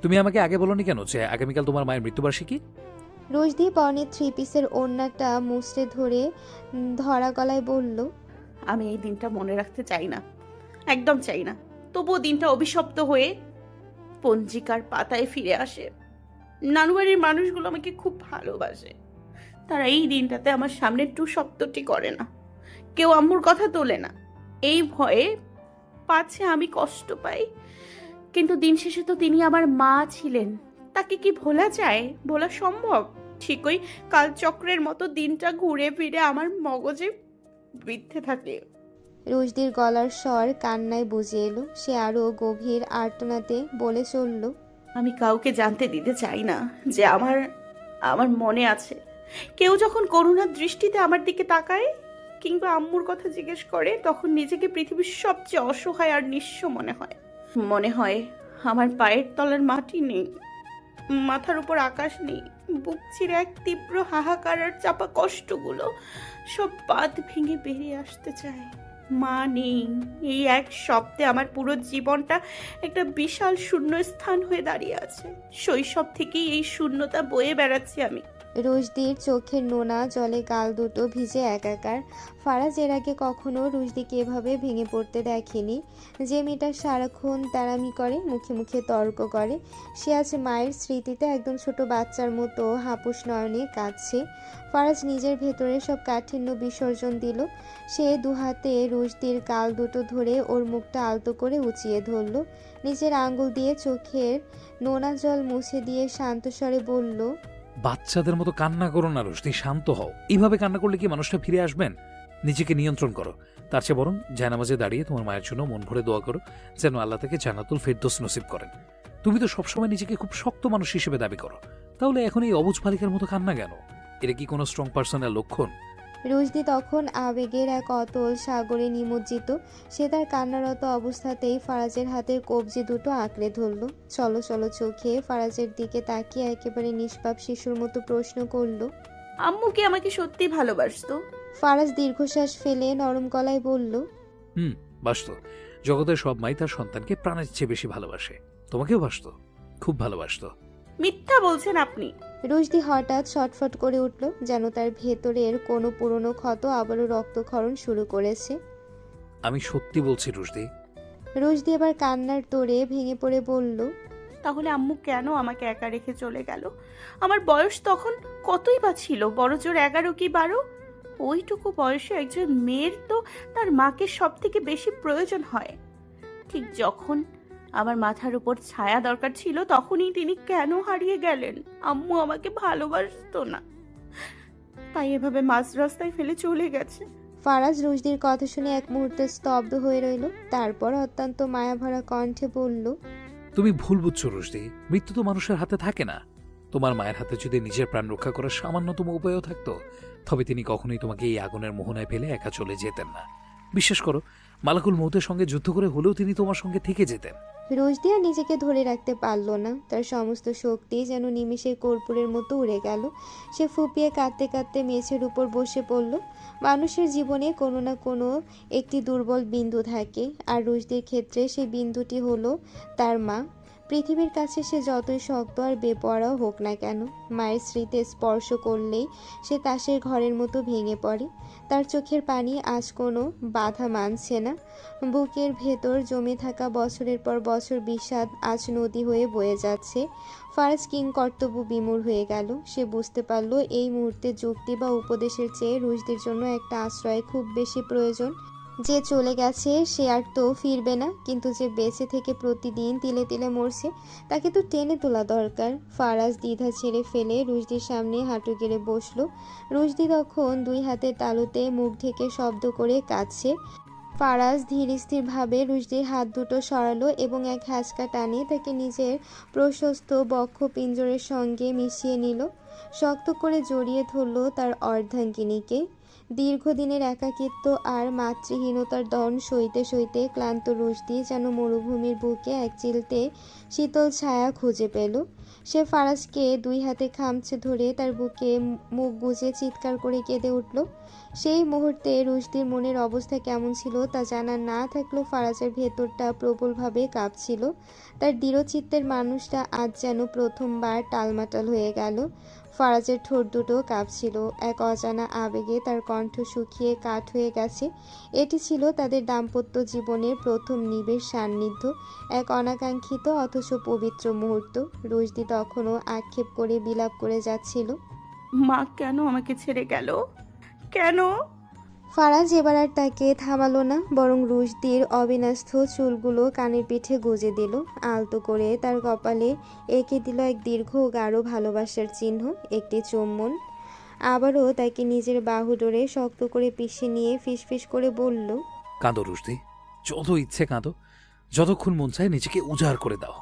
তুমি আমাকে আগে বলোনি কেন যে আগামীকাল তোমার মায়ের মৃত্যুবার্ষিকী? রোজদি পরনের 3 পিসের ওড়নাটা মুচড়ে ধরে ধরা গলায় বলল, আমি এই দিনটা মনে রাখতে চাই না, একদম চাই না। তবুও দিনটা অভিশপ্ত হয়ে পঞ্জিকার পাতায় ফিরে আসে। নানুবাড়ির মানুষগুলো আমাকে খুব ভালোবাসে, তারা এই দিনটাতে আমার সামনে টু শব্দটি করে না, কেউ আম্মুর কথা তোলে না, এই ভয়ে পাছে আমি কষ্ট পাই। কিন্তু দিন শেষে তো তিনি আমার মা ছিলেন, তাকে কি ভোলা যায়? ভোলা সম্ভব? ঠিকই কালচক্রের মতো দিনটা ঘুরে ফিরে আমার মগজে বৃদ্ধে থাকে। রোজদির গলার স্বর কান্নায় বুঝে এলো। সে আরো গভীর আর্তনাতে বলে চলল, আমি কাউকে জানতে দিতে চাই না যে আমার আমার মনে আছে। কেউ যখন করুণার দৃষ্টিতে আমার দিকে তাকায় কিংবা আম্মুর কথা জিজ্ঞেস করে, তখন নিজেকে পৃথিবীর সবচেয়ে অসহায় আর নিঃস্ব মনে হয়। মনে হয় আমার পায়ের তলার মাটি নেই, মাথার উপর আকাশ নেই, বুক চিরে এক তীব্র হাহাকার আর চাপা কষ্টগুলো সব বাঁধ ভেঙে বেরিয়ে আসতে চায়। মা নেই, এই এক শব্দে আমার পুরো জীবনটা একটা বিশাল শূন্যস্থান হয়ে দাঁড়িয়ে আছে। শৈশব থেকেই এই শূন্যতা বয়ে বেড়াচ্ছি আমি। রুশদির চোখের নোনা জলে গাল দুটো ভিজে একাকার। ফারাজ এর আগে কখনো রুশদিকে এভাবে ভেঙে পড়তে দেখেনি। যে মেয়েটা সারাক্ষণ তাড়ামি করে, মুখে মুখে তর্ক করে, সে আজ মায়ের স্মৃতিতে একদম ছোট বাচ্চার মতো হাপুস নয়নে কাঁদছে। ফারাজ নিজের ভেতরে সব কাঠিন্য বিসর্জন দিল। সে দুহাতে রুশদির গাল দুটো ধরে ওর মুখটা আলতো করে উঁচিয়ে ধরল। নিজের আঙ্গুল দিয়ে চোখের নোনা জল মুছে দিয়ে শান্ত স্বরে বলল, বাচ্চাদের মতো কান্না করো না রোশনি, শান্ত হও। এইভাবে কান্না করলে কি মানুষটা ফিরে আসবেন? নিজেকে নিয়ন্ত্রণ করো। তার চেয়ে বরং জানামাজে দাঁড়িয়ে তোমার মায়ের জন্য মন ভরে দোয়া করো যেন আল্লাহ তাকে জান্নাতুল ফেরদৌস নসিব করেন। তুমি তো সবসময় নিজেকে খুব শক্ত মানুষ হিসেবে দাবি করো, তাহলে এখন এই অবুঝ বালিকার মতো কান্না কেন? এটা কি কোনো স্ট্রং পার্সনের লক্ষণ? রুশদি তখন আবেগের এক অতল সাগরে নিমজ্জিত। সে তার কান্নারত অবস্থাতেই ফারাজের হাতের কবজি দুটো আঁকড়ে ধরল। চলো চলো চোখে ফারাজের দিকে তাকিয়ে একেবারে নিষ্পাপ শিশুর মতো প্রশ্ন করল। আম্মু কি আমাকে সত্যি ভালোবাসতো? ফারাজ দীর্ঘশ্বাস ফেলে নরম গলায় বলল, বাসতো। জগতের সব মাই তার সন্তানকে প্রাণের চেয়ে বেশি ভালোবাসে। তোমাকেও বাসতো, খুব ভালোবাসতো। মিথ্যা বলছেন আপনি। রুশদি হঠাৎ ছটফট করে উঠল, যেন তার ভেতরের কোনো পুরনো ক্ষত আবারও রক্তক্ষরণ শুরু করেছে। আমি সত্যি বলছি রুশদি। রুশদি এবার কান্নার তোড়ে ভেঙে পড়ে বলল, তাহলে আম্মু কেন আমাকে একা রেখে চলে গেল? আমার বয়স তখন কতই বা ছিল, বড়জোর 11 কি 12। ওইটুকু বয়সে একজন মেয়ের তো তার মাকে সব থেকে বেশি প্রয়োজন হয়। ঠিক যখন আমার মাথার উপর ছায়া দরকার ছিল, তখনই তিনি কেন হারিয়ে গেলেন? আম্মু আমাকে ভালোবাসতো না, তাই এভাবে মাঝ রাস্তায় ফেলে চলে গেছে। ফারাজ রুশদির কথা শুনে এক মুহূর্তে স্তব্ধ হয়ে রইল। তারপর অত্যন্ত মায়াভরা কণ্ঠে বলল, তুমি ভুল বুঝছো রুশদি, মৃত্যু তো মানুষের হাতে থাকে না। তোমার মায়ের হাতে যদি নিজের প্রাণ রক্ষা করার সামান্যতম উপায়ও থাকতো, তবে তিনি কখনোই তোমাকে এই আগুনের মোহনায় ফেলে একা চলে যেতেন না। বিশ্বাস করো, মালাকুল মৌতের সঙ্গে যুদ্ধ করে হলেও তিনি তোমার সঙ্গে থেকে যেতেন। রুশদি আর নিজেকে ধরে রাখতে পারল না। তার সমস্ত শক্তি যেন নিমেষে কর্পূরের মতো উড়ে গেল। সে ফুপিয়ে কাঁদতে কাঁদতে মেঝের উপর বসে পড়ল। মানুষের জীবনে কোনো না কোনো একটি দুর্বল বিন্দু থাকে, আর রুশদির ক্ষেত্রে সেই বিন্দুটি হলো তার মা। পৃথিবীর কাছে সে যতই শক্ত আর বেপরোয়া হোক না কেন, মায়ের স্মৃতি স্পর্শ করলেই সে তাসের ঘরের মতো ভেঙে পড়ে। তার চোখের পানি আজ কোনো বাধা মানছে না। বুকের ভেতর জমে থাকা বছরের পর বছর বিষাদ আজ নদী হয়ে বয়ে যাচ্ছে। ফারাজ কিংকর্তব্য বিমূঢ় হয়ে গেল। সে বুঝতে পারল এই মুহূর্তে যুক্তি বা উপদেশের চেয়ে রুশদির জন্য একটা আশ্রয় খুব বেশি প্রয়োজন। যে চলে গেছে সে আর তো ফিরবে না, কিন্তু যে বেঁচে থেকে প্রতিদিন তিলে তিলে মরছে তাকে তো টেনে তোলা দরকার। ফারাজ দ্বিধা ছেড়ে ফেলে রুশদির সামনে হাঁটু গেড়ে বসলো। রুশদি তখন দুই হাতের তালুতে মুখ ঢেকে শব্দ করে কাঁদছে। ফারাজ ধীর স্থিরভাবে রুশদির হাত দুটো সরালো এবং এক হ্যাঁচকা টানে তাকে নিজের প্রশস্ত বক্ষ পিঞ্জরের সঙ্গে মিশিয়ে নিল। শক্ত করে জড়িয়ে ধরল তার অর্ধাঙ্গিনীকে। দীর্ঘদিনের একাকিত্ব আর মাতৃহীনতার দন সইতে সইতে ক্লান্ত রুশদি যেন মরুভূমির বুকে এক চিলতে শীতল ছায়া খুঁজে পেল। সে ফারাজকে দুই হাতে খামচে ধরে তার বুকে মুখ গুজে চিৎকার করে কেঁদে উঠল। সেই মুহূর্তে রুশদির মনের অবস্থা কেমন ছিল তা জানা না থাকলেও ফারাজের ভেতরটা প্রবলভাবে কাঁপছিল। তার দৃঢ়চিত্তের মানুষটা আজ যেন প্রথমবার টালমাটাল হয়ে গেল। ফারাজের ঠোঁট দুটো কাঁপছিল, এক অজানা আবেগে তার কণ্ঠ শুকিয়ে কাঠ হয়ে গেছে। এটি ছিল তাদের দাম্পত্য জীবনের প্রথম নিবিড় সান্নিধ্য, এক অনাকাঙ্ক্ষিত অথচ পবিত্র মুহূর্ত। রুশদি তখনও আক্ষেপ করে বিলাপ করে যাচ্ছিল। মা কেন আমাকে ছেড়ে গেল? কেন? ফারাজ এবার আর তাকে থামালো না, বরং রুশদির অবিন্যস্ত চুলগুলো কানের পিঠে গুজে দিল, আলতো করে তার কপালে এঁকে দিল এক দীর্ঘ ও গাঢ় ভালোবাসার চিহ্ন, একটি চুম্বন। আবারও তাকে নিজের বাহু ডোরে শক্ত করে পিষে নিয়ে ফিসফিস করে বলল, কাঁদো রুশদি, যত ইচ্ছে কাঁদো, যতক্ষণ মন চায় নিজেকে উজাড় করে দাও।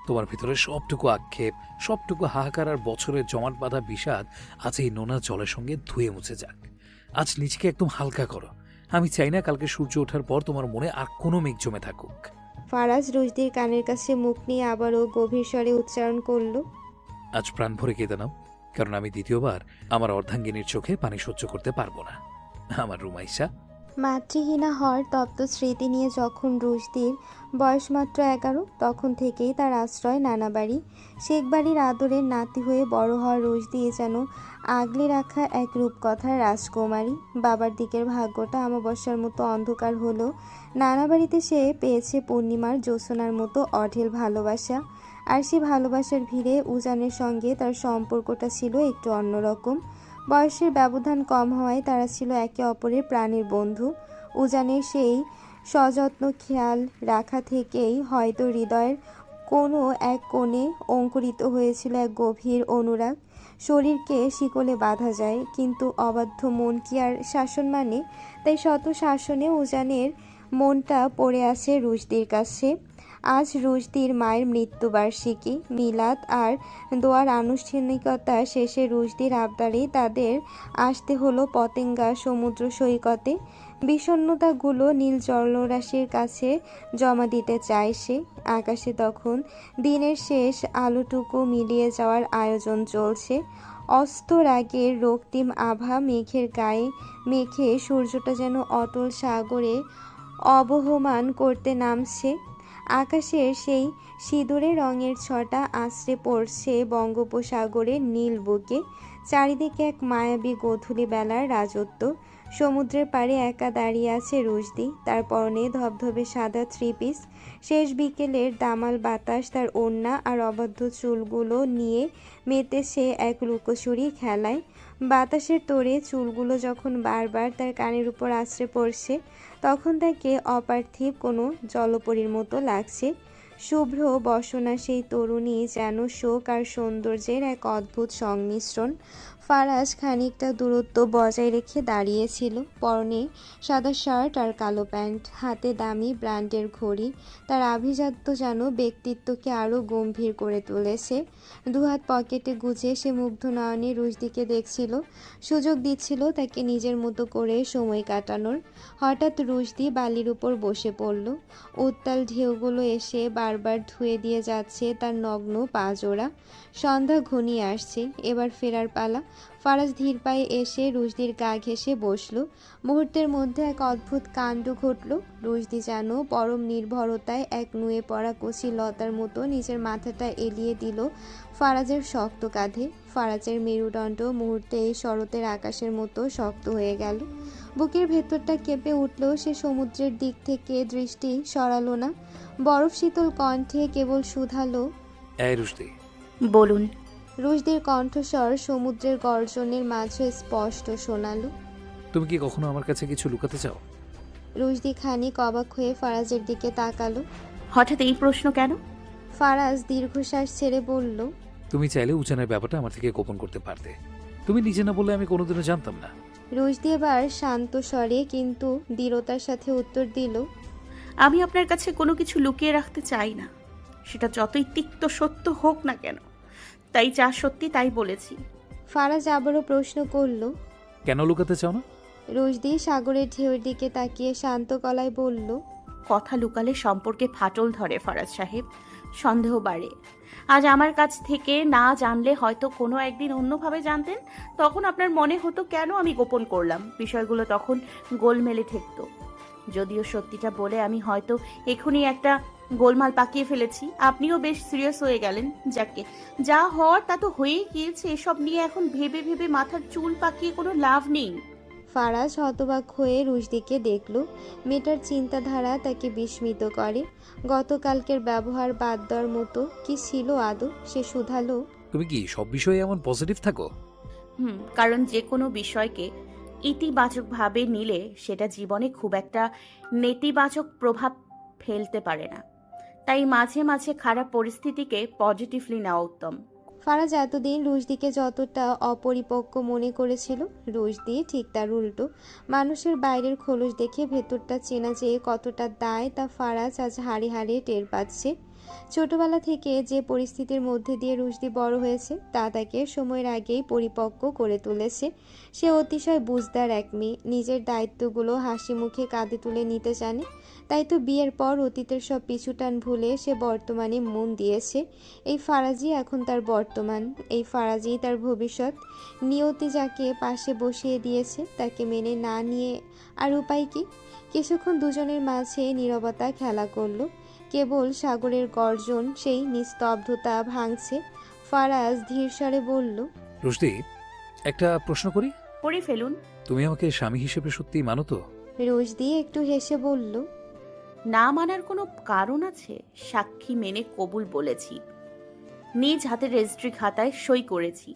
তোমার ভিতরে সবটুকু আক্ষেপ, সবটুকু হাহাকার আর বছরের জমাট বাঁধা বিষাদ আজ এই নোনা জলের সঙ্গে ধুয়ে মুছে যাক। আজ নিজেকে একদম হালকা করো। আমি চাই না কালকে সূর্য ওঠার পর তোমার মনে আর কোনো মেঘ জমে থাকুক। ফারাজ রুশদির কানের কাছে মুখ নিয়ে আবারও গভীর স্বরে উচ্চারণ করল, আজ প্রাণ ভরে কেঁদে নাও, কারণ আমি দ্বিতীয়বার আমার অর্ধাঙ্গিনীর চোখে পানি সহ্য করতে পারবো না। আমার রুমাইশা। মাতৃহীনা হওয়ার তপ্ত স্মৃতি নিয়ে যখন রুশদির বয়স মাত্র 11, তখন থেকেই তার আশ্রয় নানা বাড়ি। শেখ বাড়ির আদরের নাতি হয়ে বড় হওয়া রুশদি যেন আগলে রাখা এক রূপকথার রাজকুমারী। বাবার দিকের ভাগ্যটা অমাবস্যার মতো অন্ধকার হলো, নানা বাড়িতে সে পেয়েছে পূর্ণিমার জ্যোৎস্নার মতো অঢেল ভালোবাসা। আর সেই ভালোবাসার ভিড়ে উজানের সঙ্গে তার সম্পর্কটা ছিল একটু অন্যরকম। বয়সের ব্যবধান কম হওয়ায় তারা ছিল একে অপরের প্রাণের বন্ধু। উজানের সেই সযত্ন খেয়াল রাখা থেকেই হয়তো হৃদয়ের কোনো এক কোণে অঙ্কুরিত হয়েছিল এক গভীর অনুরাগ। শরীরকে শিকলে বাঁধা যায়, কিন্তু অবাধ্য মন কি আর শাসন মানে? তাই শত শাসনে উজানের মনটা পড়ে আছে রুশদির কাছে। আজ রুশদির মায়ের মৃত্যুবার্ষিকী, মিলাদ আর দোয়ার আনুষ্ঠানিকতা শেষে রুশদির আবদারে তাদের আসতে হলো পতেঙ্গা সমুদ্র সৈকতে। বিষণ্ণতাগুলো নীল জলরাশির কাছে জমা দিতে চায় সে। আকাশে তখন দিনের শেষ আলোটুকু মিলিয়ে যাওয়ার আয়োজন চলছে। অস্তরাগের রক্তিম আভা মেঘের গায়ে মেঘে সূর্যটা যেন অটল সাগরে অবহমান করতে নামছে। আকাশের সেই সিঁদুরে রঙের ছটা আছড়ে পড়ছে বঙ্গোপসাগরের নীল বুকে। চারিদিকে এক মায়াবী গোধূলি বেলার রাজত্ব। সমুদ্রের পাড়ে একা দাঁড়িয়ে আছে রুশদি, তার পরনে ধবধবে সাদা থ্রি-পিস। শেষ বিকেলের দামাল বাতাস তার ওড়না আর অবাধ্য চুলগুলো নিয়ে মেতেছে এক লুকোচুরি খেলায়। বাতাসের তোড়ে চুলগুলো যখন বারবার তার কানের উপর আছড়ে পড়ছে, তখন তাকে অপার্থিব কোনো জলপরীর মতো লাগছে। শুভ্র বসনা সেই তরুণী যেন শোক আর সৌন্দর্যের এক অদ্ভুত সংমিশ্রণ। ফারাজ খানিকটা দূরত্ব বজায় রেখে দাঁড়িয়েছিল, পরনে সাদা শার্ট আর কালো প্যান্ট, হাতে দামি ব্র্যান্ডের ঘড়ি। তার আভিজাত্য যেন ব্যক্তিত্বকে আরও গম্ভীর করে তুলেছে। দুহাত পকেটে গুজে সে মুগ্ধ নয়নে রুশদিকে দেখছিল, সুযোগ দিচ্ছিল তাকে নিজের মতো করে সময় কাটানোর। হঠাৎ রুশদি বালির উপর বসে পড়ল। উত্তাল ঢেউগুলো এসে বারবার ধুয়ে দিয়ে যাচ্ছে তার নগ্ন পা জোড়া। সন্ধ্যা ঘনিয়ে আসছে, এবার ফেরার পালা। ফারাজ ধীর পায়ে এসে রুশদির গা ঘেঁষে বসল। মুহূর্তের মধ্যে এক অদ্ভুত কাণ্ড ঘটল। রুশদি যেন পরম নির্ভরতায় এক নুয়ে পড়া কচি লতার মতো নিজের মাথাটা এলিয়ে দিল ফারাজের শক্ত কাঁধে। ফারাজের মেরুদণ্ড মুহূর্তে এই শরতের আকাশের মতো শক্ত হয়ে গেল। বুকের ভেতরটা কেঁপে উঠলেও সে সমুদ্রের দিক থেকে দৃষ্টি সরালো না। বরফ শীতল কণ্ঠে কেবল শুধালো, এই রুশদি। বলুন। রুশদির কণ্ঠস্বর সমুদ্রের গর্জনের মাঝে স্পষ্ট শোনালো। তুমি কি কখনো আমার কাছে কিছু লুকাতে চাও? রুশদি খানিক অবাক হয়ে ফারাজের দিকে তাকালো। হঠাৎ এই প্রশ্ন কেন? ফারাজ দীর্ঘশ্বাস ছেড়ে বলল, তুমি চাইলে উজানের ব্যাপারটা আমার থেকে গোপন করতে পারতে। তুমি নিজে না বললে আমি কোনোদিনও জানতাম না। রুশদি এবার শান্ত স্বরে কিন্তু দৃঢ়তার সাথে উত্তর দিল, আমি আপনার কাছে কোনো কিছু লুকিয়ে রাখতে চাই না, সেটা যতই তিক্ত সত্য হোক না কেন। তাই যা সত্যি তাই বলেছি। ফারাজ আবারও প্রশ্ন করল, কেন লুকাতে চাও না? রুশদি সাগরের ঢেউয়ের দিকে তাকিয়ে শান্ত গলায় বলল, কথা লুকালে সম্পর্কে ফাটল ধরে ফারাজ সাহেব। সন্দেহ বাড়ে। আজ আমার কাছ থেকে না জানলে হয়তো কোনো একদিন অন্যভাবে জানতেন। তখন আপনার মনে হতো কেন আমি গোপন করলাম, বিষয়গুলো তখন গোলমেলে ঠেকতো। যদিও সত্যিটা বলে আমি হয়তো এখনই একটা গোলমাল পাকিয়ে ফেলেছি। আপনিও বেশ সিরিয়াস হয়ে গেলেন। যাকে যা হওয়ার তা তো হয়েই গিয়েছে, এসব নিয়ে এখন ভেবে ভেবে মাথার চুল পাকিয়ে কোনো লাভ নেই। ফারাজ হতবাক হয়ে রুশদিকে দেখল। মেয়েটার চিন্তাধারা তাকে বিস্মিত করে। গতকালকের ব্যবহার বাদ দেওয়ার মতো কি ছিল আদৌ? সে শুধালো, তুমি কি সব বিষয়ে এমন পজিটিভ থাকো? কারণ যে কোনো বিষয়কে ইতিবাচকভাবে নিলে সেটা জীবনে খুব একটা নেতিবাচক প্রভাব ফেলতে পারে না। তাই মাঝে মাঝে খারাপ পরিস্থিতিকে পজিটিভলি নেওয়া উত্তম। ফারাজ এতদিন রুশদিকে যতটা অপরিপক্ক মনে করেছিল, রুশদি ঠিক তার উল্টো। মানুষের বাইরের খোলস দেখে ভেতরটা চেনা যে কতটা দায় তা ফারাজ আজ হাড়ে হাড়ে টের পাচ্ছে। ছোটবেলা থেকে যে পরিস্থিতির মধ্যে দিয়ে রুশদি বড় হয়েছে তা তাকে সময়ের আগেই পরিপক্ক করে তুলেছে। সে অতিশয় বুঝদার এক মেয়ে, নিজের দায়িত্বগুলো হাসি মুখে কাঁধে তুলে নিতে জানে। তাই তো বিয়ের পর অতীতের সব পিছুটান ভুলে সে বর্তমানে মন দিয়েছে। এই ফারাজই এখন তার বর্তমান, এই ফারাজই তার ভবিষ্যৎ। নিয়তি যাকে পাশে বসিয়ে দিয়েছে তাকে মেনে না নিয়ে আর উপায় কি? কিছুক্ষণ দুজনের মাঝে নীরবতা খেলা করলো। কেবল সাগরের গর্জন সেই নিস্তব্ধতা ভাঙছে। ফারাজ ধীর স্বরে বলল, রুশদি, একটা প্রশ্ন করি। করে ফেলুন। তুমি আমাকে স্বামী হিসেবে সত্যি মানো তো? রুশদি একটু হেসে বলল, না মানার কোনো কারণ আছে? সাক্ষী মেনে কবুল বলেছি, নিজ হাতের রেজিস্ট্রি খাতায় সই করেছি,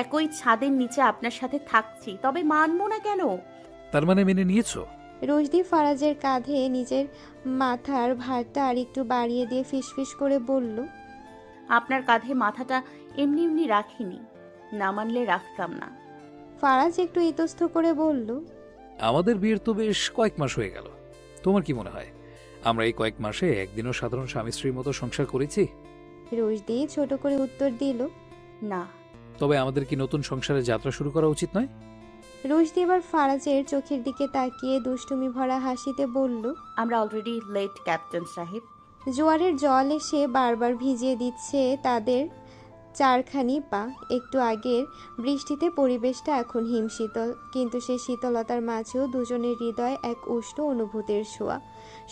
একই ছাদের নিচে আপনার সাথে থাকছি, তবে মানবো না কেন? তার মানে মেনে নিয়েছো? রুশদি ফারাজের কাঁধে নিজের মাথার ভারটা আর একটু বাড়িয়ে দিয়ে ফিসফিস করে বলল, আপনার কাঁধে মাথাটা এমনি এমনি রাখিনি, না মানলে রাখতাম না। ফারাজ একটু ইতস্ত করে বলল, আমাদের বিয়ের তো বেশ কয়েক মাস হয়ে গেল। তোমার কি মনে হয় আমরা এই কয়েক মাসে একদিনও সাধারণ স্বামী স্ত্রীর মতো সংসার করেছি? রুশদি ছোট করে উত্তর দিল। না। তবে আমাদের কি নতুন সংসারের যাত্রা শুরু করা উচিত নয়? রুশদি এবার ফারাজের চোখের দিকে তাকিয়ে দুষ্টুমি ভরা হাসিতে বলল, আমরা অলরেডি লেট ক্যাপ্টেন সাহেব। জোয়ারের জল এসে বারবার ভিজিয়ে দিচ্ছে তাদের চারখানি পা। একটু আগের বৃষ্টিতে পরিবেশটা এখন হিমশীতল, কিন্তু সেই শীতলতার মাঝেও দুজনের হৃদয় এক উষ্ণ অনুভূতির ছোঁয়া।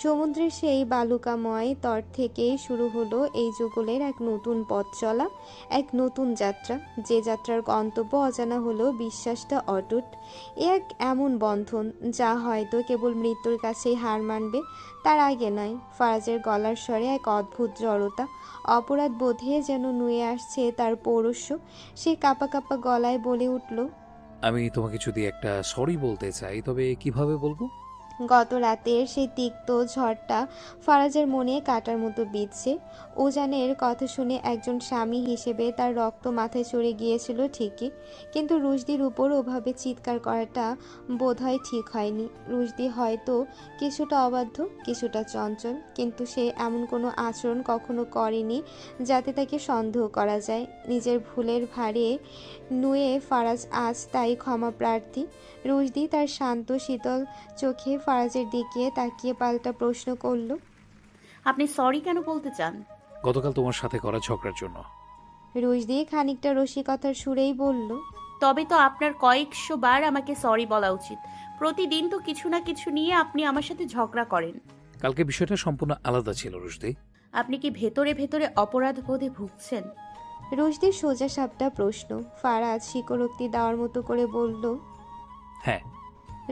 সমুদ্রের সেই বালুকাময় তট থেকেই শুরু হলো এই যুগলের এক নতুন পথ চলা, এক নতুন যাত্রা। যে যাত্রার গন্তব্য অজানা হলেও বিশ্বাসটা অটুট। এ এক এমন বন্ধন যা হয়তো কেবল মৃত্যুর কাছেই হার মানবে, তার আগে নয়। ফারাজের গলার স্বরে এক অদ্ভুত জড়তা, অপরাধ বোধে যেন নুয়ে আসছে তার পৌরস্য। সে কাঁপা কাঁপা গলায় বলে উঠল, আমি তোমাকে যদি একটা সরি বলতে চাই, তবে কিভাবে বলবো? গত রাতের সেই তিক্ত ঝড়টা ফারাজের মনে কাটার মতো বিঁধছে। উজানের কথা শুনে একজন স্বামী হিসেবে তার রক্ত মাথায় চড়ে গিয়েছিল ঠিকই, কিন্তু রুশদির উপর ওভাবে চিৎকার করাটা বোধহয় ঠিক হয়নি। রুশদি হয়তো কিছুটা অবাধ্য, কিছুটা চঞ্চল, কিন্তু সে এমন কোনো আচরণ কখনো করেনি যাতে তাকে সন্দেহ করা যায়। নিজের ভুলের ভারে নুয়ে ফারাজ আজ তাই ক্ষমা প্রার্থী। রুশদি তার শান্ত শীতল চোখে ফারাজের দিকে তাকিয়ে পাল্টা প্রশ্ন করল, আপনি সরি কেন বলতে চান? গতকাল তোমার সাথে করা ঝগড়ার জন্য। রুশদি খানিকটা রসিকতার সুরেই বলল, তবে তো আপনার কয়েকশো বার আমাকে সরি বলা উচিত। প্রতিদিন তো কিছু না কিছু নিয়ে আপনি আমার সাথে ঝগড়া করেন। কালকে বিষয়টা সম্পূর্ণ আলাদা ছিল রুশদি। আপনি কি ভেতরে ভেতরে অপরাধ বোধে ভুগছেন? রুশদির সোজা সাপটা প্রশ্ন। ফারাজ স্বীকারোক্তি দেওয়ার মতো করে বলল, হ্যাঁ।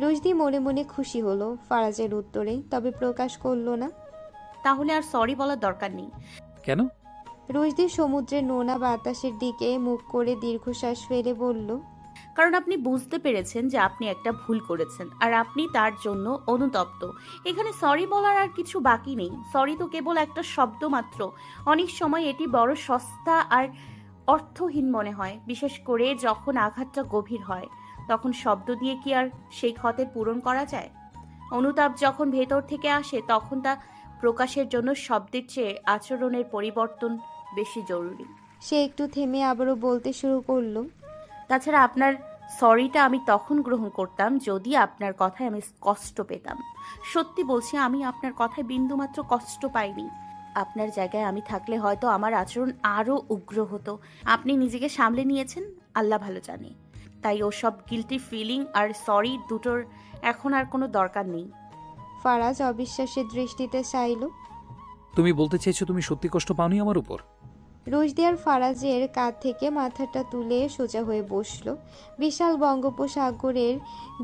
রুশদি মনে মনে খুশি হলো ফারাজের উত্তরে, তবে প্রকাশ করল না। তাহলে আর সরি বলার দরকার নেই। কেন? রুশদি সমুদ্রের নোনা বাতাসের দিকে মুখ করে দীর্ঘশ্বাস ফেলে বলল, কারণ আপনি বুঝতে পেরেছেন যে আপনি একটা ভুল করেছেন আর আপনি তার জন্য অনুতপ্ত। এখানে সরি বলার আর কিছু বাকি নেই। সরি তো কেবল একটা শব্দ মাত্র। অনেক সময় এটি বড় সস্তা আর অর্থহীন মনে হয়, বিশেষ করে যখন আঘাতটা গভীর হয়। তখন শব্দ দিয়ে কি আর সেই ক্ষতের পূরণ করা যায়? অনুতাপ যখন ভেতর থেকে আসে তখন তা প্রকাশের জন্য শব্দের চেয়ে আচরণের পরিবর্তন বেশি জরুরি। সে একটু থেমে আবারও বলতে শুরু করলো, তাছাড়া আপনার সরিটা আমি তখন গ্রহণ করতাম যদি আপনার কথায় আমি কষ্ট পেতাম। সত্যি বলছি, আমি আপনার কথায় বিন্দুমাত্র কষ্ট পাইনি। আপনার জায়গায় আমি থাকলে হয়তো আমার আচরণ আরও উগ্র হতো। আপনি নিজেকে সামলে নিয়েছেন, আল্লাহ ভালো জানে। তাই ওসব গিল্টি ফিলিং আর সরি দুটোর এখন আর কোনো দরকার নেই। ফারাজ অবিশ্বাসের দৃষ্টিতে চাইল। তুমি বলতে চাইছো তুমি সত্যি কষ্ট পাওনি আমার উপর? রুশদি আর ফারাজের কাঁধ থেকে মাথাটা তুলে সোজা হয়ে বসল। বিশাল বঙ্গোপসাগরের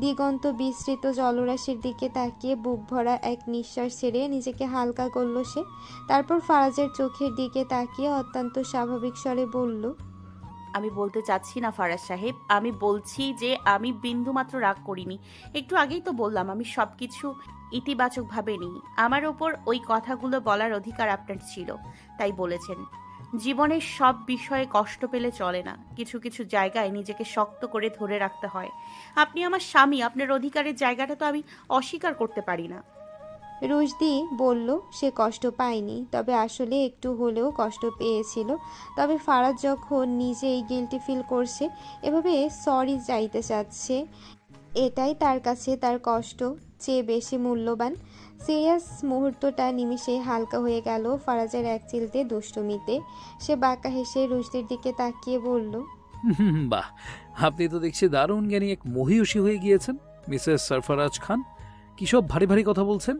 দিগন্ত বিস্তৃত জলরাশির দিকে তাকিয়ে বুক ভরা এক নিঃশ্বাস ছেড়ে নিজেকে হালকা করল সে। তারপর ফারাজের চোখের দিকে তাকিয়ে অত্যন্ত স্বাভাবিক স্বরে বলল, আমি বলতে চাচ্ছি না ফারাজ সাহেব, আমি বলছি যে আমি বিন্দুমাত্র রাগ করিনি। একটু আগেই তো বললাম আমি সব কিছু ইতিবাচকভাবে নিই। আমার ওপর ওই কথাগুলো বলার অধিকার আপনার ছিল, তাই বলেছেন। জীবনের সব বিষয়ে কষ্ট পেলে চলে না, কিছু কিছু জায়গায় নিজেকে শক্ত করে ধরে রাখতে হয়। আপনি আমার স্বামী, আপনার অধিকারের জায়গাটা তো আমি অস্বীকার করতে পারি না। রুশদি বলল সে কষ্ট পায়নি, তবে আসলে একটু হলেও কষ্ট পেয়েছিল। তবে ফারাজ যখন নিজেই গিল্টি ফিল করছে, এভাবে সরি চাইতে চাচ্ছে, এটাই তার কাছে তার কষ্ট চেয়ে বেশি মূল্যবান। সিরিয়াস মুহূর্তটা নিমিষে হালকা হয়ে গেল ফারাজের এক চিলতে দুষ্টুমিতে। সে বাঁকা হেসে রুশদির দিকে তাকিয়ে বলল, বাহ, আপনি তো দেখছি দারুণ জ্ঞানী এক মহিষী হয়ে গিয়েছেন মিসেস সরফরাজ খান। কি সব ভারী ভারী কথা বলছেন?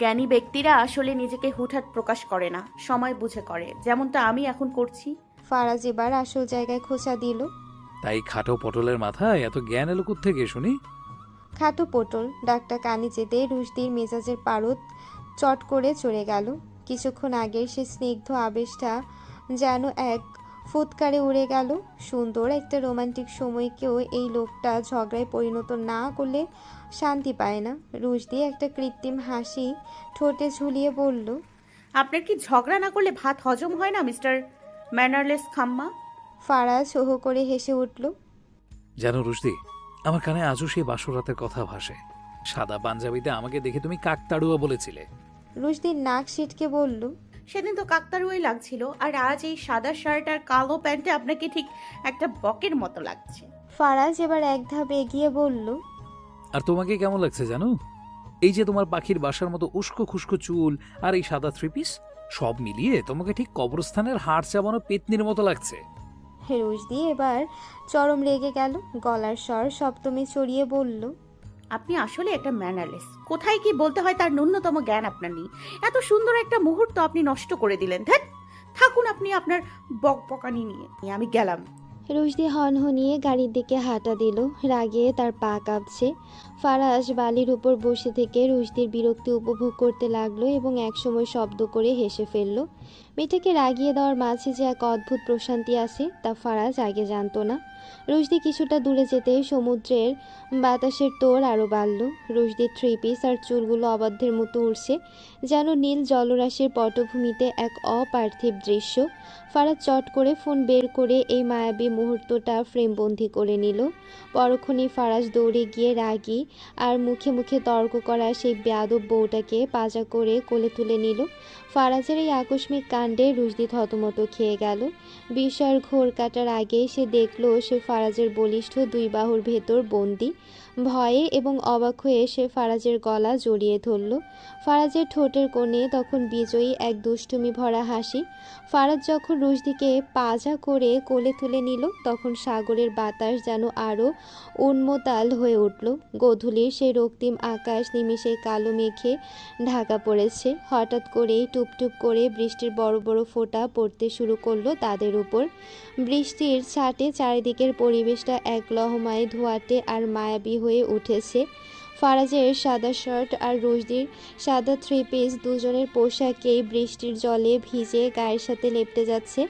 জ্ঞানী ব্যক্তিরা আসলে নিজেকে হুটহাট প্রকাশ করে না, সময় বুঝে করে, যেমনটা আমি এখন করছি। ফারাজ এবার আসল জায়গায় খোঁচা দিল। তাই খাটো পটলের মাথায় এত জ্ঞান এলো থেকে শুনি? খাটো পটল ডাকটা কানে যেতে রুশদির মেজাজের পারদ চট করে চড়ে গেল। কিছুক্ষণ আগের সে স্নিগ্ধ আবেশটা যেন এক ফুৎকারে উড়ে গেল। সুন্দর একটা রোমান্টিক সময়কেও এই লোকটা ঝগড়ায় পরিণত না করলে শান্তি পায় না। রুশদি একটা কৃত্রিম হাসি ঠোঁটে ঝুলিয়ে বলল, আপনার কি ঝগড়া না করলে ভাত হজম হয় না মিস্টার ম্যানারলেস খাম্মা? ফারাজ হো হো করে হেসে উঠল। জানো রুশদি, আমার কানে আজও সেই বাসর রাতের কথা ভাসে। সাদা পাঞ্জাবিতে আমাকে দেখে তুমি কাকতাড়ুয়া বলেছিলে। রুশদির নাক সিটকে বলল, সেদিন তো কাকতারুয়াই লাগছিল, আর আজ এই সাদা শার্ট আর কালো প্যান্টে আপনাকে ঠিক একটা বকের মতো লাগছে। ফারাজ এবার এক ধাপ এগিয়ে বলল, আর তোমাকে কেমন লাগছে জানো? এই যে তোমার পাখির বাসার মতো উস্কো খুস্কো চুল আর এই সাদা থ্রি পিস, সব মিলিয়ে তোমাকে ঠিক কবরস্থানের হাড় চাবানো পেতনির মতো লাগছে। রুশদি এবার চরম রেগে গেল। গলার স্বর সপ্তমে চড়িয়ে বলল, আপনি আসলে একটা ম্যানারলেস। কোথায় কি বলতে হয় তার ন্যূনতম জ্ঞান আপনার নেই। এত সুন্দর একটা মুহূর্ত আপনি নষ্ট করে দিলেন। ধ্যাৎ, থাকুন আপনি আপনার বকবকানি নিয়ে, আমি গেলাম। রুশদি হনহনিয়ে গাড়ির দিকে হাঁটা দিল। রাগে তার পা কাঁপছে। ফারাজ বালির উপর বসে থেকে রুশদির বিরক্তি উপভোগ করতে লাগলো এবং একসময় শব্দ করে হেসে ফেলল। মেয়েটাকে রাগিয়ে দেওয়ার মাঝে যে এক অদ্ভুত প্রশান্তি আছে তা ফারাজ আগে জানতো না। রুশদি কিছুটা দূরে যেতেই সমুদ্রের বাতাসের তোড় আরও বাড়ল। রুশদির থ্রি পিস আর চুলগুলো অবাধ্যের মতো উড়ছে, যেন নীল জলরাশির পটভূমিতে এক অপার্থিব দৃশ্য। ফারাজ চট করে ফোন বের করে এই মায়াবী মুহূর্তটা ফ্রেমবন্দি করে নিল। পরক্ষণেই ফারাজ দৌড়ে গিয়ে রাগী আর মুখে মুখে তর্ক করা সেই বেয়াদব বউটাকে পাজা করে কোলে তুলে নিল। ফারাজের এই আকস্মিক কাণ্ডে রুশদি থতমত খেয়ে গেল। বিস্ময়ের ঘোর কাটার আগেই সে দেখল সে ফারাজের বলিষ্ঠ দুই বাহুর ভেতর বন্দি। ভয়ে এবং অবাক হয়ে সে ফারাজের গলা জড়িয়ে ধরল। ফারাজের ঠোঁটের কোণে তখন বিজয়ী এক দুষ্টুমি ভরা হাসি। ফারাজ যখন রুশদিকে পাজা করে কোলে তুলে নিল, তখন সাগরের বাতাস যেন আরও উন্মতাল হয়ে উঠল। গোধূলির সেই রক্তিম আকাশ নিমেষে কালো মেঘে ঢাকা পড়েছে। হঠাৎ করেই টুপটুপ করে বৃষ্টির বড় বড় ফোঁটা পড়তে শুরু করলো তাদের উপর। বৃষ্টির ছাটে চারিদিকের পরিবেশটা এক লহমায় ধোঁয়াটে আর মায়াবী হয়ে উঠেছে। ফারাজের সাদা শার্ট আর রুশদির সাদা থ্রি পিস দুজনের পোশাকেই বৃষ্টির জলে ভিজে গায়ের সাথে লেপ্টে যাচ্ছে।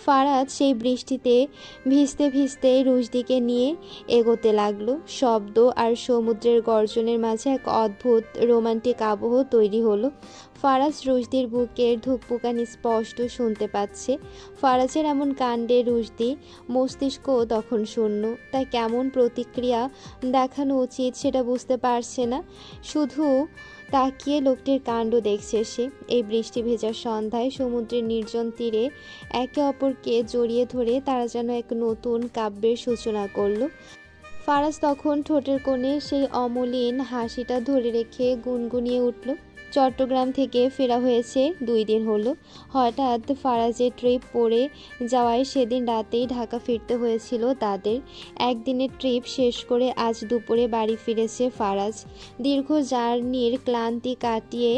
ফারাজ সেই বৃষ্টিতে ভিজতে ভিজতে রুশদিকে নিয়ে এগোতে লাগলো। শব্দ আর সমুদ্রের গর্জনের মাঝে এক অদ্ভুত রোমান্টিক আবহ তৈরি হলো। ফারাজ রুশদির বুকের ধুকপুকানি স্পষ্ট শুনতে পাচ্ছে। ফারাজের এমন কাণ্ডে রুশদি মস্তিষ্ক তখন শূন্য। তাই কেমন প্রতিক্রিয়া দেখানো উচিত সেটা বুঝতে পারছে না। শুধু তাকিয়ে লোকটির কাণ্ড দেখছে সে। এই বৃষ্টি ভেজা সন্ধ্যায় সমুদ্রের নির্জন তীরে একে অপরকে জড়িয়ে ধরে তারা যেন এক নতুন কাব্যের সূচনা করলো। ফারাজ তখন ঠোঁটের কোণে সেই অমলিন হাসিটা ধরে রেখে গুনগুনিয়ে উঠল, চট্টগ্রাম থেকে ফেরা হয়েছে 2 দিন হলো। হঠাৎ ফারাজের ট্রিপ পড়ে যাওয়ায় সেদিন রাতেই ঢাকা ফিরতে হয়েছিল তাদের। একদিনের ট্রিপ শেষ করে আজ দুপুরে বাড়ি ফিরেছে ফারাজ। দীর্ঘ জার্নির ক্লান্তি কাটিয়ে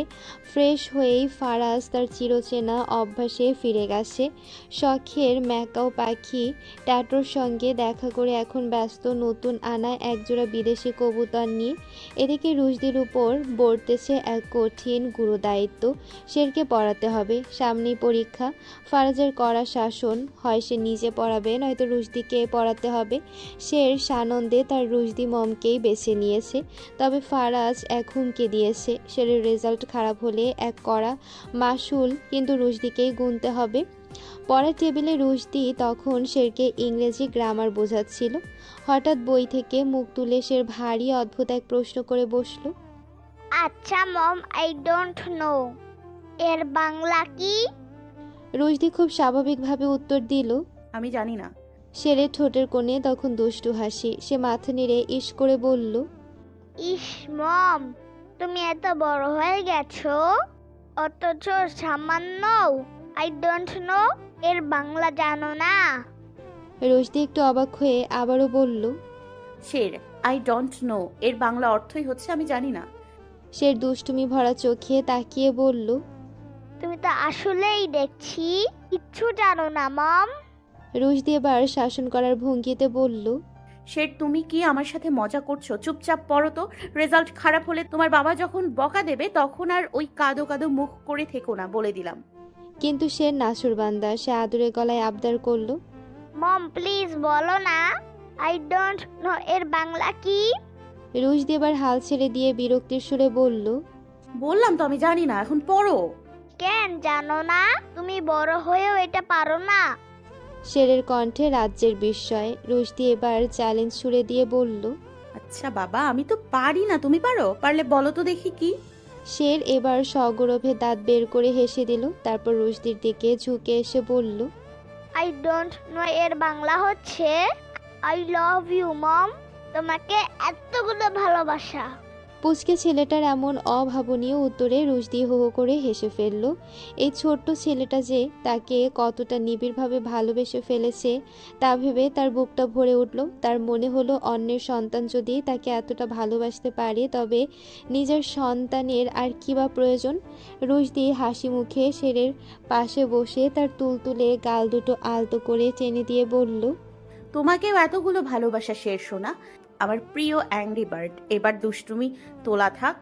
ফ্রেশ হয়েই ফারাজ তার চিরচেনা অভ্যাসে ফিরে গেছে। শখের ম্যাকাও পাখি ট্যাটোর সঙ্গে দেখা করে এখন ব্যস্ত নতুন আনা একজোড়া বিদেশি কবুতর নিয়ে। এদিকে রুশদির উপর বর্তেছে এক কঠিন গুরুদায়িত্ব। শেরকে পড়াতে হবে, সামনেই পরীক্ষা। ফারাজের কড়া শাসন, হয় সে নিজে পড়াবে নয়তো রুশদিকে পড়াতে হবে। শের সানন্দে তার রুশদি মমকেই বেছে নিয়েছে। তবে ফারাজ এক হুমকি দিয়েছে, শেরের রেজাল্ট খারাপ হলে এক কড়া মাসুল কিন্তু রুশদিকেই গুনতে হবে। পড়ার টেবিলে রুশদি তখন শেরকে ইংরেজি গ্রামার বোঝাচ্ছিল। হঠাৎ বই থেকে মুখ তুলে শের ভারী অদ্ভুত এক প্রশ্ন করে বসলো। আচ্ছা মম, আই ডোন্ট নো, এর বাংলা কি? রুশদি খুব স্বাভাবিকভাবে উত্তর দিল। আমি জানি না। শেরের ঠোঁটের কোণে তখন দুষ্টু হাসি। সে মাথা নেড়ে ইস করে বলল, ইস মম, তুমি এত বড় হয়ে গেছো অথচ সামান্য আই ডোন্ট নো এর বাংলা জানো না। রুশদি একটু অবাক হয়ে আবারও বলল। শের, আই ডোন্ট নো এর বাংলা অর্থই হচ্ছে আমি জানি না। শের দুষ্টুমি ভরা চোখে তাকিয়ে বলল, তুমি তো আসলেই দেখছি কিচ্ছু জানো না মম। রুশদি এবার শাসন করার ভঙ্গিতে বলল, শের, তুমি কি আমার সাথে মজা করছো? চুপচাপ পড়ো তো। রেজাল্ট খারাপ হলে তোমার বাবা যখন বকা দেবে তখন আর ওই কাদো কাদো মুখ করে থেকো না, বলে দিলাম। কিন্তু সে নাসুরবান্দা। সে আদুরে গলায় আবদার করল, মম প্লিজ বলো না, আই ডোন্ট নো এর বাংলা কি? রুশদি এবার হাল ছেড়ে দিয়ে বিরক্তির সুরে বলল, বললাম তো আমি জানি না, এখন পড়ো। কেন জানো না? তুমি বড় হয়েও এটা পারো না? শেরের কণ্ঠে রাজ্যের বিস্ময়। রুশদি এবার চ্যালেঞ্জ ছুড়ে দিয়ে বলল, আচ্ছা বাবা, আমি তো পারি না, তুমি পারো? পারলে বলো তো দেখি কি। শের এবার সগৌরভে দাঁত বের করে হেসে দিল। তারপর রুশদির দিকে ঝুঁকে এসে বলল, আই ডোন্ট নো এর বাংলা হচ্ছে আই লাভ ইউ মম, তোমাকে এতগুলো ভালোবাসা। পুচকে ছেলেটার এমন অভাবনীয় উত্তরে রুশদি হো হো করে হেসে ফেলল। এই ছোট্ট ছেলেটা যে তাকে কতটা নিবিড়ভাবে ভালোবেসে ফেলেছে তা ভেবে তার বুকটা ভরে উঠল। তার মনে হলো অন্যের সন্তান যদি তাকে এতটা ভালোবাসতে পারে তবে নিজের সন্তানের আর কী বা প্রয়োজন। রুশদি হাসি মুখে শেরের পাশে বসে তার তুলতুলে গাল দুটো আলতো করে টেনে দিয়ে বলল, তোমাকেও এতগুলো ভালোবাসা, শের সোনা, আমার প্রিয় অ্যাংরি বার্ড। এবার দুষ্টুমি তোলা থাক,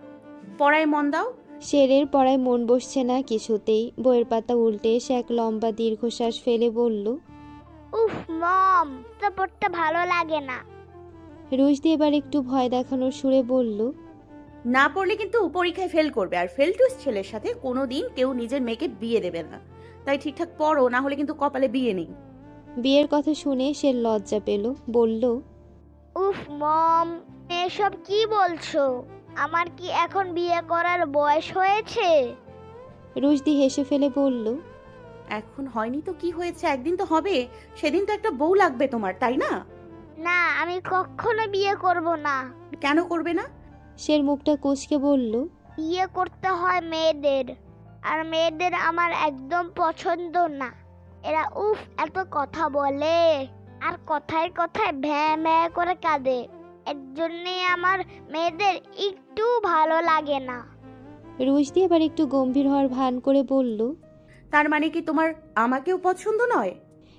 পড়ায় মন দাও। শেরের পড়ায় মন বসছে না কিছুতেই। বইয়ের পাতা উল্টে সে এক লম্বা দীর্ঘশ্বাস ফেলে বলল, উফ মম, তো পড়তে ভালো লাগে না। রুশদি এবার একটু ভয় দেখানোর সুরে বলল, না পড়লে কিন্তু পরীক্ষায় ফেল করবে, আর ফেল টুস ছেলের সাথে কোনোদিন কেউ নিজের মেয়েকে বিয়ে দেবে না। তাই ঠিকঠাক পড়ো, না হলে কিন্তু কপালে বিয়ে নেই। বিয়ের কথা শুনে সে লজ্জা পেল। বলল, উফ মম, এসব কি বলছো? আমার কি এখন বিয়ে করার বয়স হয়েছে? রুশদি হেসে ফেলে বলল, এখন হয়নি তো কি হয়েছে, একদিন তো হবে। সেদিন তো একটা বউ লাগবে তোমার, তাই না? না, আমি কখনো বিয়ে করব না। কেন করবে না? শের মুখটা কুঁচকে বলল, বিয়ে করতে হয় মেয়েদের, আর মেয়েদের আমার একদম পছন্দ না। এরা উফ এত কথা বলে আর কথায় কথায় ভ্যাঁ ভ্যাঁ করে কাঁদে। এর জন্যই আমার মেয়েদের একটু ভালো লাগে না। রুশদি এবার একটু গম্ভীর হওয়ার ভান করে বলল, তার মানে কি তোমার আমাকেও পছন্দ নয়?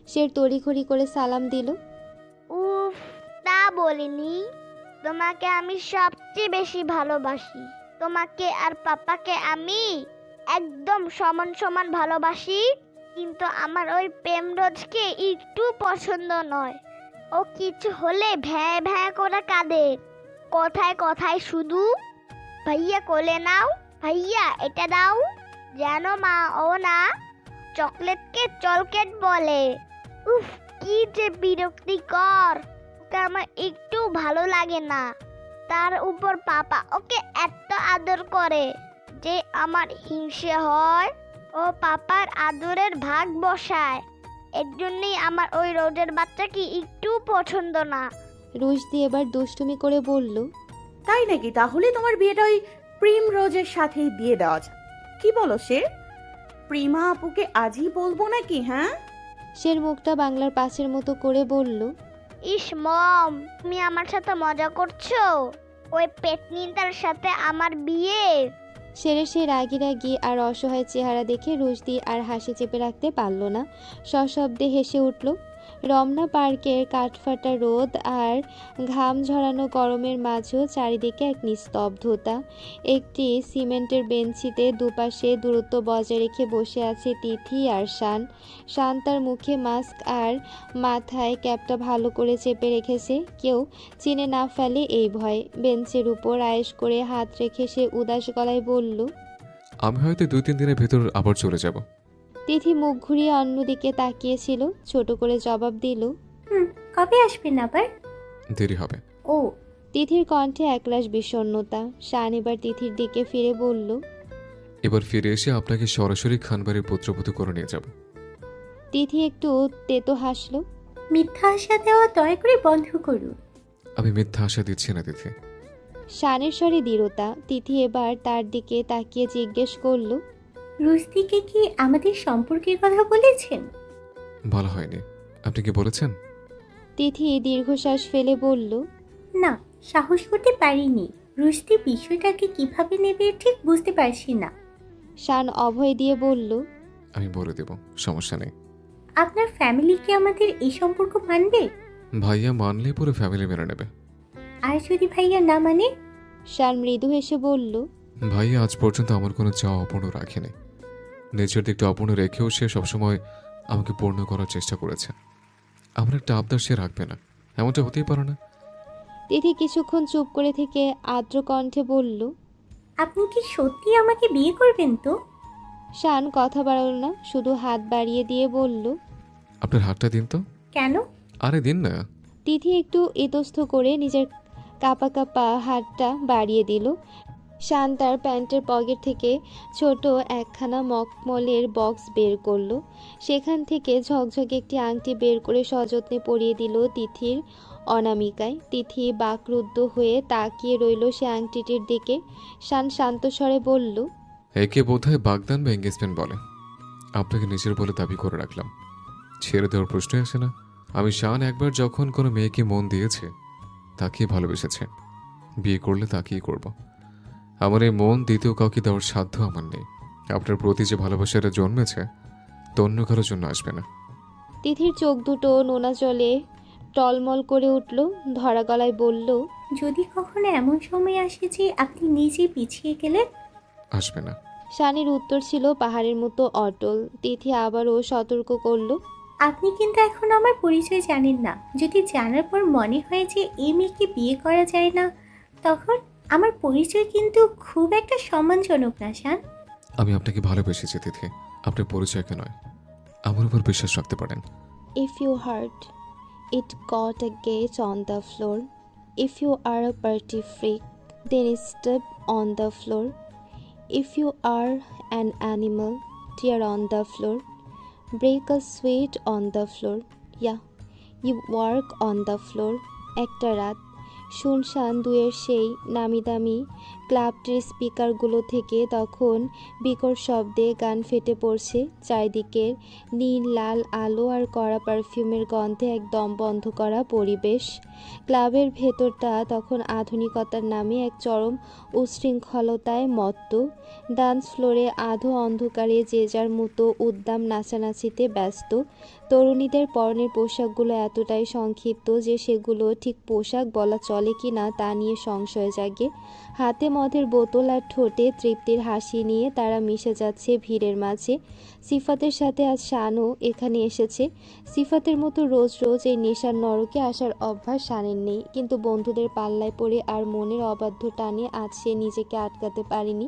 শের তড়িঘড়ি করে সালাম দিল। উফ, তা বলিনি। তোমাকে আমি সবচেয়ে বেশি ভালোবাসি। তোমাকে আর পাপাকে আমি একদম সমান সমান ভালোবাসি। কিন্তু আমার ওই প্রেমরোজকে একটু পছন্দ নয়। ও কিছু হলে ভ্যাঁ ভ্যাঁ করে কাঁদে, কথায় কথায় শুধু ভাইয়া কোলে নাও, ভাইয়া এটা দাও। যেন মা ও না চকলেটকে চলকেট বলে। উফ, কি যে বিরক্তিকর। ওকে আমার একটু ভালো লাগে না। তার উপর পাপা ওকে এত আদর করে যে আমার হিংসে হয়। ও পাপার আদরের ভাগ বসায়। এর জন্যই আমার ওই রোজের বাচ্চাকে একটু পছন্দ না। রুশদি এবার দুষ্টুমি করে বলল, তাই নাকি? তাহলে তোমার বিয়েটা ওই প্রিম রোজের সাথেই দিয়ে দেওয়া যায়। কি বলো সে? প্রিমা আপুকে আজই বলবো নাকি? হ্যাঁ, সের মুখটা বাংলার পাঁচের মতো করে বলল, ইস মম, তুমি আমার সাথে মজা করছো? ওই পেটনিটার সাথে আমার বিয়ে? সেরে সে রাগি রাগি আর অসহায় চেহারা দেখে রুশদি আর হাসি চেপে রাখতে পারল না, সশব্দে হেসে উঠল। রমনা পার্কের কাঠফাটা রোদ আর ঘাম ঝরানো গরমের মাঝেও চারিদিকে এক নিস্তব্ধতা। একটি সিমেন্টের বেঞ্চিতে দুপাশে দূরত্ব বজায় রেখে বসে আছে তিথি আর শান। শান তার মুখে মাস্ক আর মাথায় ক্যাপটা ভালো করে চেপে রেখেছে, কেউ চিনে না ফেলে এই ভয়। বেঞ্চের উপর আয়েশ করে হাত রেখে সে উদাস গলায় বলল, আমি হয়তো 2-3 দিনের ভেতর আবার চলে যাব। তিথি মুখ ঘুরিয়ে অন্যদিকে তাকিয়েছিল, ছোট করে জবাব দিল, কবে আসবেন আবার? দেরি হবে। ও, তিথির কণ্ঠে একরাশ বিষণ্ণতা। শান এবার তিথির দিকে ফিরে বলল, এবার ফিরে এসে আপনাকে সরাসরি খানবাড়ির পুত্রবধূ করে নিয়ে যাব। তিথি একটু তেতো হাসল। মিথ্যা আশা দেওয়া দয়া করে বন্ধ করুন। আমি মিথ্যা আশা দিচ্ছি না দিদি। শানের স্বরে দৃঢ়তা। তিথি এবার তার দিকে তাকিয়ে জিজ্ঞেস করল, রুস্তিকে কি আমাদের সম্পর্কের কথা বলেছেন? ভালো হয়নি। আপনি কি বলেছেন? তিথি দীর্ঘশ্বাস ফেলে বলল, না, সাহস করতে পারিনি। রুস্তি বিষয়টাকে কিভাবে নেবে ঠিক বুঝতে পারছি না। শান অভয় দিয়ে বলল, আমি বলে দেব, সমস্যা নেই। আপনার ফ্যামিলি কি আমাদের এই সম্পর্ক মানবে? ভাইয়া মানলে পুরো ফ্যামিলি মেনে নেবে। আর যদি ভাইয়া না মানে? শান মৃদু হেসে বলল, ভাইয়া আজ পর্যন্ত আমার কোনো চাওয়া অপূর্ণ রাখেনি। নিজের দিকটা অপূর্ণ রেখেও সে সবসময় আমাকে পূর্ণ করার চেষ্টা করেছে। আমার একটা আবদার সে রাখবে না, এমনটা হতেই পারে না। তিথি কিছুক্ষণ চুপ করে থেকে আর্দ্র কণ্ঠে বলল, আপনি কি সত্যি আমাকে বিয়ে করবেন তো? শান কথা বাড়াল না, শুধু হাত বাড়িয়ে দিয়ে বলল, আপনার হাতটা দিন তো। কেন? আরে দিন না। তিথি একটু ইতস্ত করে নিজের কাপা কাপা হাতটা বাড়িয়ে দিল। শান তার প্যান্টের পকেট থেকে ছোট একখানা মখমলের বক্স বের করলো। সেখান থেকে ঝকঝকে একটি আংটি বের করে সযত্নে পরিয়ে দিল তিথির অনামিকায়। তিথি বাকরুদ্ধ হয়ে তাকিয়ে রইল সে আংটিটির দিকে। শান শান্ত স্বরে বলল, একে বোধহয় বাগদান বা এঙ্গেজমেন্ট বলে। আপনাকে নিজের বলে দাবি করে রাখলাম, ছেড়ে দেওয়ার প্রশ্নই আসে না। আমি শান একবার যখন কোনো মেয়েকে মন দিয়েছে তাকেই ভালোবেসেছে, বিয়ে করলে তাকেই করব। আমার এই মন দ্বিতীয় কাউকে দেওয়ার সাধ্য আমার নেই। আপনার প্রতি যে ভালোবাসাটা জন্মেছে তা অন্য কারোর জন্য আসবে না। তিথির চোখ দুটো নোনা জলে টলমল করে উঠল। ধরা গলায় বলল, যদি কখনো এমন সময় আসে যে আপনি নিজে পিছিয়ে গেলেন? আসবে না। শানের উত্তর ছিল পাহাড়ের মতো অটল। তিথি আবারও সতর্ক করল, আপনি কিন্তু এখন আমার পরিচয় জানেন না। যদি জানার পর মনে হয় যে এই মেয়েকে বিয়ে করা যায় না, তখন আমার পরিচয় কিন্তু খুব একটা সম্মানজনক না শান। আমি আপনাকে ভালোবেসেছি তিথি, আপনার পরিচয়কে নয়। আমার উপর বিশ্বাস রাখতে পারেন। If you heard it got a gauge on the floor. If you are a party freak, then step on the floor. If you are an animal, tear on the floor. Break a sweat on the floor. Yeah, you work on the floor. একটা রাত শুনশান দুয়ের সেই নামি দামি ক্লাবটির স্পিকারগুলো থেকে তখন বিকট শব্দে গান ফেটে পড়ছে। চারিদিকের নীল লাল আলো আর কড়া পারফিউমের গন্ধে একদম বন্ধ করা পরিবেশ। ক্লাবের ভেতরটা তখন আধুনিকতার নামে এক চরম উচ্ছৃঙ্খলতায় মত্ত। ডান্স ফ্লোরে আধো অন্ধকারে যে যার মতো উদ্দাম নাচানাচিতে ব্যস্ত। তরুণীদের পরনের পোশাকগুলো এতটাই সংক্ষিপ্ত যে সেগুলো ঠিক পোশাক বলা চলে কি না তা নিয়ে সংশয় জাগে। হাতে মদের বোতল আর ঠোঁটে তৃপ্তির হাসি নিয়ে তারা মিশে যাচ্ছে ভিড়ের মাঝে। সিফাতের সাথে আজ শানও এখানে এসেছে। সিফাতের মতো রোজ রোজ এই নেশার নরকে আসার অভ্যাস শানের নেই, কিন্তু বন্ধুদের পাল্লায় পড়ে আর মনের অবাধ্য টানে আজ সে নিজেকে আটকাতে পারেনি।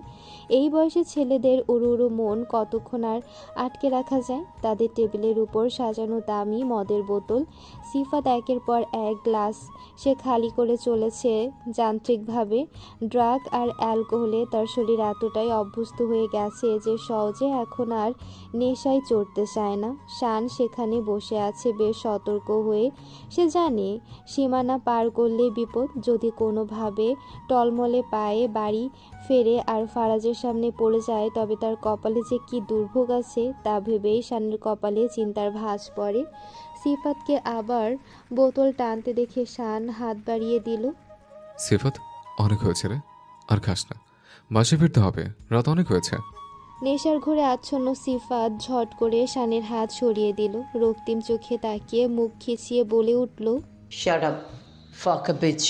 এই বয়সে ছেলেদের উড়ু উড়ু মন কতক্ষণ আর আটকে রাখা যায়? তাদের টেবিলের উপর সাজানো দামি মদের বোতল। সিফাত একের পর এক গ্লাস সে খালি করে চলেছে যান্ত্রিকভাবে। ড্রাগ আর অ্যালকোহলে তার শরীর এতটাই অভ্যস্ত হয়ে গেছে যে সহজে এখন আর নেশায় চড়তে চায় না। শান সেখানে বসে আছে বেশ সতর্ক হয়ে। সে জানে সীমানা পার করলে বিপদ। যদি কোনোভাবে টলমলে পায়ে বাড়ি ফেরে আর ফারাজের সামনে পড়ে যায় তবে তার কপালে যে কী দুর্ভোগ আছে তা ভেবেই শানের কপালে চিন্তার ভাঁজ পড়ে। সিফাতকে আবার বোতল টানতে দেখে শান হাত বাড়িয়ে দিল। সিফাত, অনেক হয়েছে রে, আর খাস না, বাসে ফিরতে হবে, রাত অনেক হয়েছে। নেশার ঘোরে আচ্ছন্ন সিফাত ঝট করে শানের হাত সরিয়ে দিল। রক্তিম চোখে তাকিয়ে মুখ খিচিয়ে বলে উঠল, Shut up, fuck a bitch.